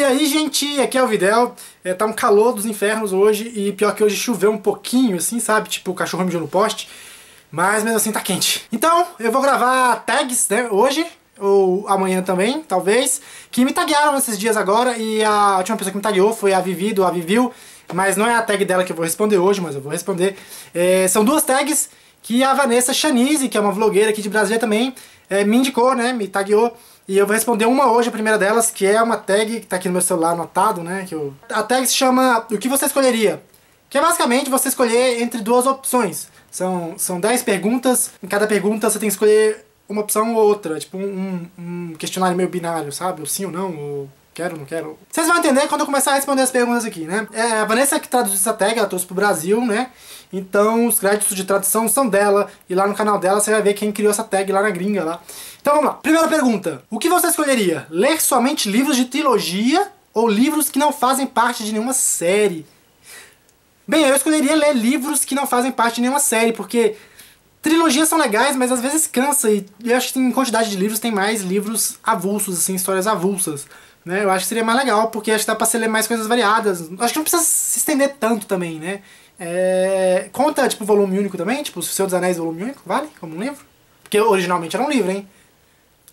aí, gente, aqui é o Videl. Tá um calor dos infernos hoje e pior que hoje choveu um pouquinho, assim, sabe? Tipo, o cachorro mijou no poste, mas mesmo assim tá quente. Então, eu vou gravar tags, né, hoje, ou amanhã também, talvez, que me taguearam esses dias agora e a última pessoa que me tagueou foi a Vivi, do A Vivil, mas não é a tag dela que eu vou responder hoje, mas eu vou responder. São duas tags que a Vanessa Chanise, que é uma vlogueira aqui de Brasília também, me indicou, né, me tagueou. E eu vou responder uma hoje, a primeira delas, que é uma tag que tá aqui no meu celular anotado, né? A tag se chama O que você escolheria? Que é basicamente você escolher entre duas opções. São 10 perguntas, em cada pergunta você tem que escolher uma opção ou outra. Tipo um questionário meio binário, sabe? Ou sim ou não, ou quero ou não quero. Vocês vão entender quando eu começar a responder as perguntas aqui, né? A Vanessa que traduziu essa tag, ela trouxe pro Brasil, né? Então os créditos de tradução são dela, e lá no canal dela você vai ver quem criou essa tag lá na gringa lá. Então vamos lá. Primeira pergunta. O que você escolheria? Ler somente livros de trilogia ou livros que não fazem parte de nenhuma série? Bem, eu escolheria ler livros que não fazem parte de nenhuma série, porque trilogias são legais, mas às vezes cansa, e eu acho que em quantidade de livros tem mais livros avulsos, assim, histórias avulsas. Né? Eu acho que seria mais legal, porque acho que dá pra você ler mais coisas variadas. Acho que não precisa se estender tanto também, né? Conta, tipo, volume único também? Tipo, O Senhor dos Anéis, volume único, vale? Como um livro? Porque originalmente era um livro, hein?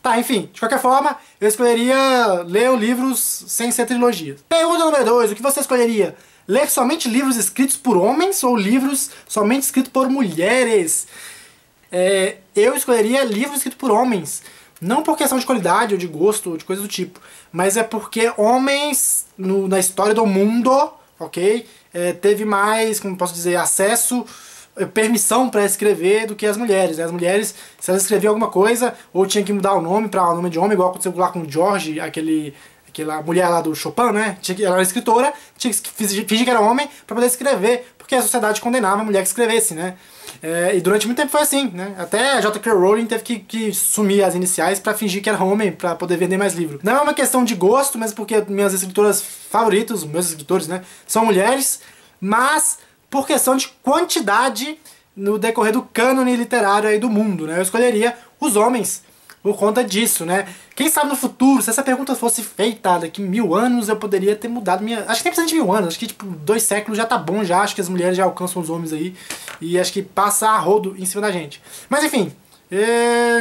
Tá, enfim, de qualquer forma, eu escolheria ler livros sem ser trilogia. Pergunta número 2, o que você escolheria? Ler somente livros escritos por homens ou livros somente escritos por mulheres? Eu escolheria livros escritos por homens. Não por questão de qualidade ou de gosto ou de coisa do tipo, mas é porque homens na história do mundo, ok? Teve mais, como posso dizer, acesso, permissão para escrever do que as mulheres. Né? As mulheres, se elas escreviam alguma coisa, ou tinha que mudar o nome para o nome de homem, igual aconteceu lá com o George, aquela mulher lá do Chopin, né? Ela era escritora, tinha que fingir que era homem para poder escrever, porque a sociedade condenava a mulher que escrevesse, né? E durante muito tempo foi assim, né? Até a J.K. Rowling teve que sumir as iniciais pra fingir que era homem, pra poder vender mais livro. Não é uma questão de gosto, mas porque minhas escritoras favoritas, meus escritores, né, são mulheres, mas por questão de quantidade no decorrer do cânone literário aí do mundo, né? Eu escolheria os homens por conta disso, né? Quem sabe no futuro, se essa pergunta fosse feita daqui 1000 anos, eu poderia ter mudado minha... Acho que nem precisa de 1000 anos, acho que tipo 2 séculos já tá bom já, acho que as mulheres já alcançam os homens aí, e acho que passa a rodo em cima da gente. Mas enfim,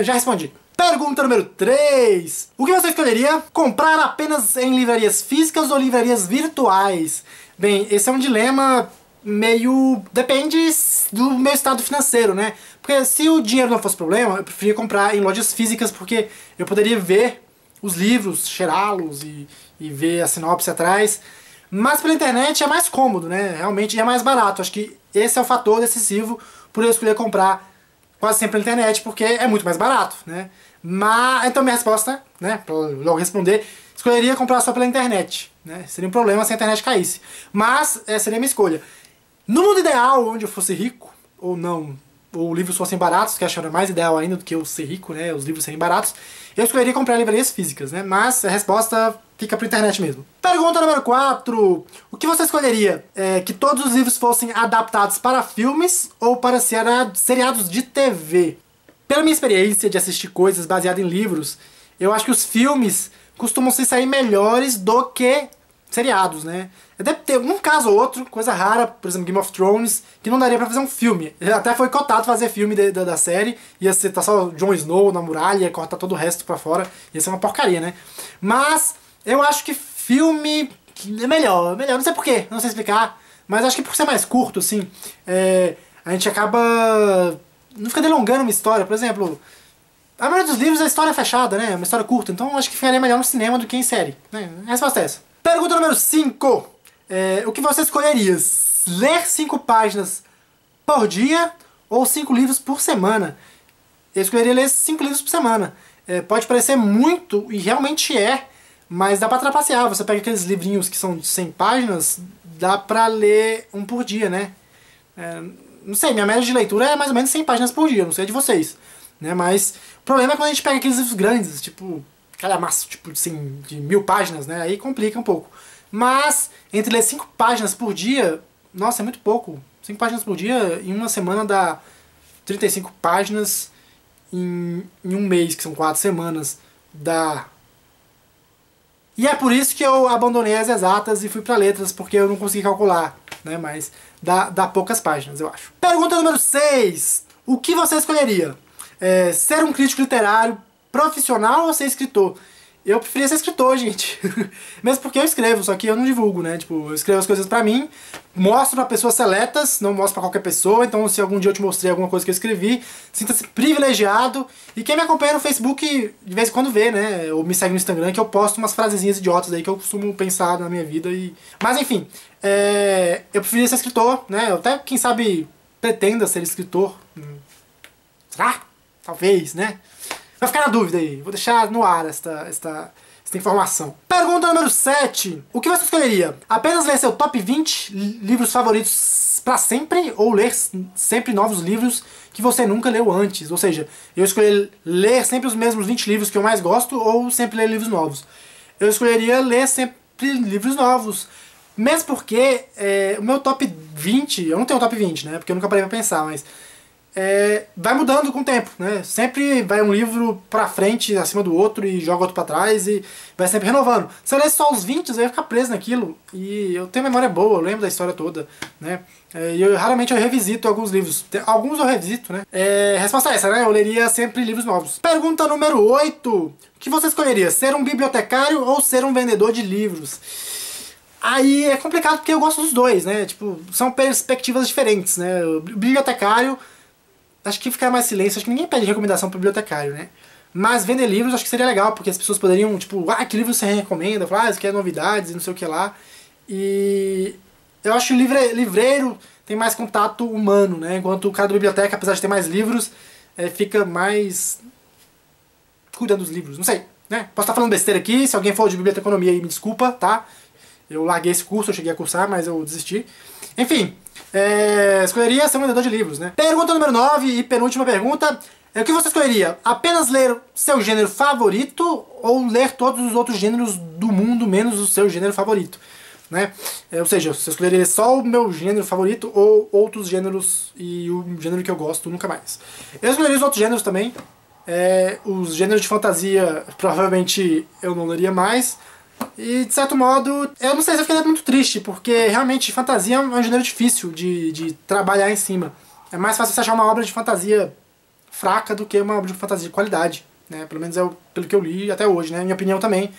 já respondi. Pergunta número 3. O que você escolheria? Comprar apenas em livrarias físicas ou livrarias virtuais? Bem, esse é um dilema meio... depende do meu estado financeiro, né? Porque se o dinheiro não fosse problema, eu preferia comprar em lojas físicas, porque eu poderia ver os livros, cheirá-los e ver a sinopse atrás. Mas pela internet é mais cômodo, né? Realmente é mais barato. Acho que esse é o fator decisivo por eu escolher comprar quase sempre pela internet, porque é muito mais barato, né? Mas, então minha resposta, né, pra logo responder, escolheria comprar só pela internet, né? Seria um problema se a internet caísse. Mas essa seria a minha escolha. No mundo ideal, onde eu fosse rico, ou não, ou livros fossem baratos, que eu acho mais ideal ainda do que eu ser rico, né, os livros serem baratos, eu escolheria comprar livrarias físicas, né, mas a resposta fica pra internet mesmo. Pergunta número 4. O que você escolheria? Que todos os livros fossem adaptados para filmes ou para seriados de TV? Pela minha experiência de assistir coisas baseadas em livros, eu acho que os filmes costumam se sair melhores do que seriados, né? Deve ter um caso ou outro, coisa rara, por exemplo, Game of Thrones, que não daria pra fazer um filme. Até foi cotado fazer filme da série, ia ser tá só o Jon Snow na muralha, ia cortar todo o resto pra fora, ia ser uma porcaria, né? Mas eu acho que filme é melhor, não sei porquê, não sei explicar, mas acho que por ser mais curto, assim, a gente acaba... não fica delongando uma história, por exemplo... A maioria dos livros é história fechada, né? Uma história curta, então acho que ficaria melhor no cinema do que em série, né? A resposta é essa. Pergunta número 5. O que você escolheria? Ler 5 páginas por dia ou 5 livros por semana? Eu escolheria ler 5 livros por semana. Pode parecer muito, e realmente é, mas dá pra trapacear. Você pega aqueles livrinhos que são de 100 páginas, dá pra ler um por dia, né? Não sei, minha média de leitura é mais ou menos 100 páginas por dia, não sei de vocês. Né? Mas o problema é quando a gente pega aqueles livros grandes, tipo calhamaço, tipo assim, de 1000 páginas, né? Aí complica um pouco. Mas, entre ler 5 páginas por dia, nossa, é muito pouco. 5 páginas por dia, em uma semana dá 35 páginas, em um mês, que são 4 semanas, dá E é por isso que eu abandonei as exatas e fui pra letras, porque eu não consegui calcular, né? Mas dá poucas páginas, eu acho. Pergunta número 6. O que você escolheria? Ser um crítico literário profissional ou ser escritor? Eu preferia ser escritor, gente. Mesmo porque eu escrevo, só que eu não divulgo, né? Tipo, eu escrevo as coisas pra mim, mostro pra pessoas seletas, não mostro pra qualquer pessoa. Então, se algum dia eu te mostrei alguma coisa que eu escrevi, sinta-se privilegiado. E quem me acompanha no Facebook, de vez em quando vê, né? Ou me segue no Instagram, que eu posto umas frasezinhas idiotas aí que eu costumo pensar na minha vida. Mas, enfim, eu preferia ser escritor, né? Eu até, quem sabe, pretenda ser escritor. Será? Talvez, né? Vai ficar na dúvida aí. Vou deixar no ar esta informação. Pergunta número 7. O que você escolheria? Apenas ler seu top 20 livros favoritos pra sempre? Ou ler sempre novos livros que você nunca leu antes? Ou seja, eu escolheria ler sempre os mesmos 20 livros que eu mais gosto ou sempre ler livros novos? Eu escolheria ler sempre livros novos. Mesmo porque o meu top 20... Eu não tenho top 20, né? Porque eu nunca parei pra pensar, mas... vai mudando com o tempo, né? Sempre vai um livro pra frente, acima do outro, e joga outro pra trás, e vai sempre renovando. Se eu ler só os 20, eu ia ficar preso naquilo, e eu tenho memória boa, eu lembro da história toda, né? E raramente eu revisito alguns livros. Alguns eu revisito, né? Resposta é essa, né? Eu leria sempre livros novos. Pergunta número 8. O que você escolheria? Ser um bibliotecário ou ser um vendedor de livros? Aí é complicado porque eu gosto dos dois, né? Tipo, são perspectivas diferentes, né? O bibliotecário... Acho que ficar mais silêncio, acho que ninguém pede recomendação pro bibliotecário, né? Mas vender livros acho que seria legal, porque as pessoas poderiam, tipo, que livro você recomenda? Falar, isso aqui é novidades e não sei o que lá. E eu acho que o livreiro tem mais contato humano, né? Enquanto o cara da biblioteca, apesar de ter mais livros, fica mais cuidando dos livros, não sei, né? Posso estar falando besteira aqui, se alguém for de biblioteconomia aí me desculpa, tá? Eu larguei esse curso, eu cheguei a cursar, mas eu desisti. Enfim, escolheria ser um vendedor de livros, né? Pergunta número 9 e penúltima pergunta. O que você escolheria? Apenas ler seu gênero favorito ou ler todos os outros gêneros do mundo, menos o seu gênero favorito? Né? Ou seja, você escolheria só o meu gênero favorito ou outros gêneros e o gênero que eu gosto nunca mais? Eu escolheria os outros gêneros também. Os gêneros de fantasia, provavelmente eu não leria mais. E, de certo modo, eu não sei se eu ficaria muito triste, porque realmente fantasia é um gênero difícil de trabalhar em cima. É mais fácil você achar uma obra de fantasia fraca do que uma obra de fantasia de qualidade, né? Pelo menos pelo que eu li até hoje, né? Minha opinião também.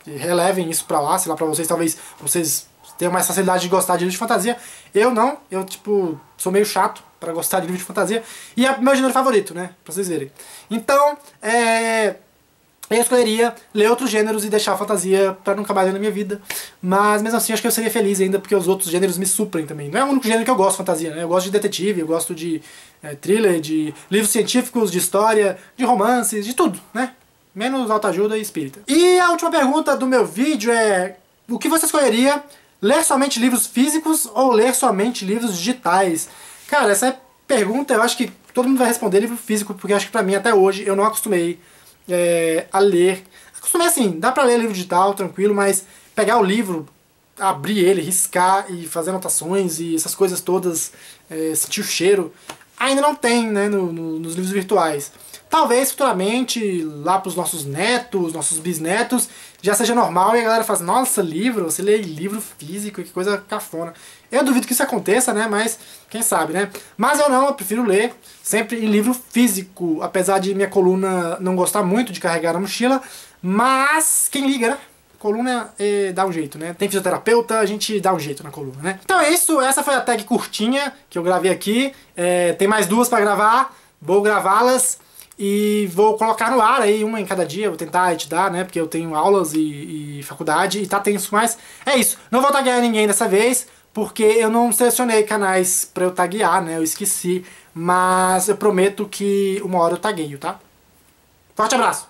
Relevem isso pra lá, sei lá, pra vocês, talvez vocês tenham mais facilidade de gostar de livro de fantasia. Eu não, eu, tipo, sou meio chato pra gostar de livro de fantasia. E é o meu gênero favorito, né? Pra vocês verem. Então, eu escolheria ler outros gêneros e deixar a fantasia pra nunca mais ver na minha vida. Mas mesmo assim acho que eu seria feliz ainda, porque os outros gêneros me suprem também. Não é o único gênero que eu gosto de fantasia, né? Eu gosto de detetive, eu gosto de thriller, de livros científicos, de história, de romances, de tudo, né? Menos autoajuda e espírita. E a última pergunta do meu vídeo é: o que você escolheria? Ler somente livros físicos ou ler somente livros digitais? Cara, essa pergunta eu acho que todo mundo vai responder livro físico, porque acho que pra mim até hoje eu não acostumei a ler. Acostumei assim, dá pra ler livro digital, tranquilo, mas pegar o livro, abrir ele, riscar e fazer anotações e essas coisas todas, sentir o cheiro, ainda não tem, né, nos livros virtuais. Talvez futuramente, lá pros nossos netos, nossos bisnetos, já seja normal e a galera fala, nossa, livro, você lê livro físico, que coisa cafona. Eu duvido que isso aconteça, né, mas quem sabe, né. Mas eu prefiro ler sempre em livro físico, apesar de minha coluna não gostar muito de carregar na mochila, mas quem liga, né. Coluna dá um jeito, né? Tem fisioterapeuta, a gente dá um jeito na coluna, né? Então é isso, essa foi a tag curtinha que eu gravei aqui. Tem mais duas pra gravar, vou gravá-las e vou colocar no ar aí, uma em cada dia, vou tentar editar, né? Porque eu tenho aulas e faculdade e tá tenso, mas é isso. Não vou taguear ninguém dessa vez, porque eu não selecionei canais pra eu taguear, né? Eu esqueci, mas eu prometo que uma hora eu tagueio, tá? Forte abraço!